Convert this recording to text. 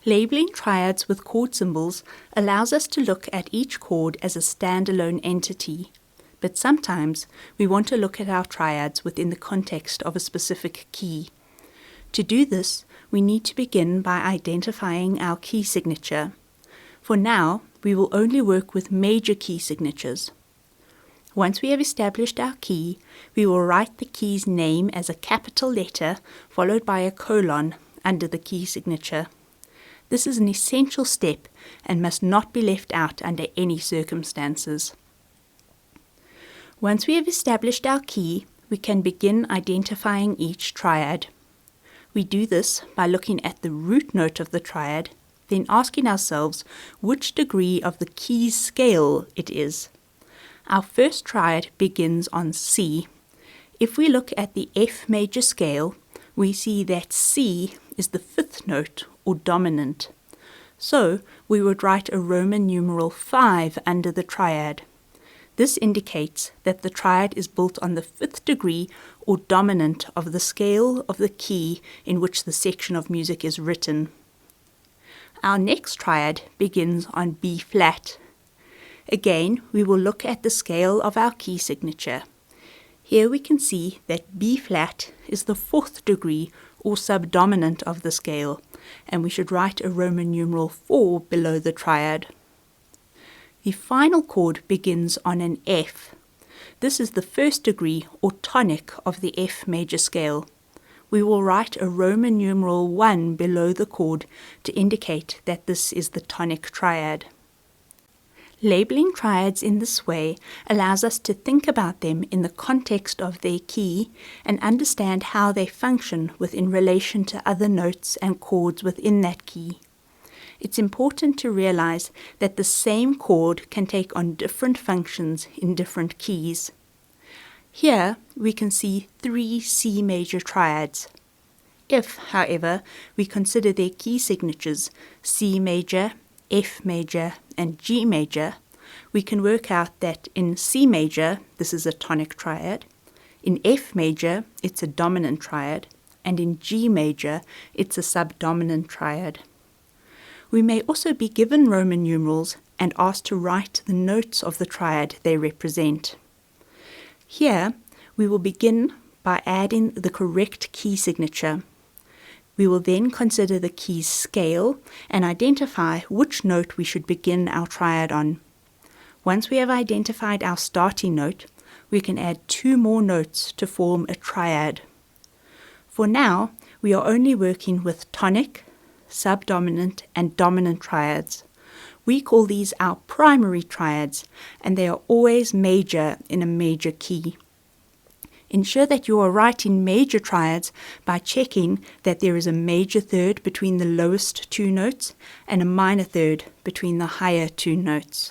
Labeling triads with chord symbols allows us to look at each chord as a standalone entity, but sometimes we want to look at our triads within the context of a specific key. To do this, we need to begin by identifying our key signature. For now, we will only work with major key signatures. Once we have established our key, we will write the key's name as a capital letter followed by a colon under the key signature. This is an essential step and must not be left out under any circumstances. Once we have established our key, we can begin identifying each triad. We do this by looking at the root note of the triad, then asking ourselves which degree of the key's scale it is. Our first triad begins on C. If we look at the F major scale, we see that C is the fifth note or dominant. So we would write a Roman numeral 5 under the triad. This indicates that the triad is built on the fifth degree or dominant of the scale of the key in which the section of music is written. Our next triad begins on B flat. Again, we will look at the scale of our key signature. Here we can see that B flat is the fourth degree or subdominant of the scale, and we should write a Roman numeral 4 below the triad. The final chord begins on an F. This is the first degree or tonic of the F major scale. We will write a Roman numeral 1 below the chord to indicate that this is the tonic triad. Labeling triads in this way allows us to think about them in the context of their key and understand how they function within relation to other notes and chords within that key. It's important to realize that the same chord can take on different functions in different keys. Here we can see 3 C major triads. If, however, we consider their key signatures C major, F major, and G major, we can work out that in C major, this is a tonic triad, in F major, it's a dominant triad, and in G major, it's a subdominant triad. We may also be given Roman numerals and asked to write the notes of the triad they represent. Here, we will begin by adding the correct key signature. We will then consider the key's scale and identify which note we should begin our triad on. Once we have identified our starting note, we can add 2 more notes to form a triad. For now, we are only working with tonic, subdominant, and dominant triads. We call these our primary triads, and they are always major in a major key. Ensure that you are writing major triads by checking that there is a major third between the lowest 2 notes and a minor third between the higher 2 notes.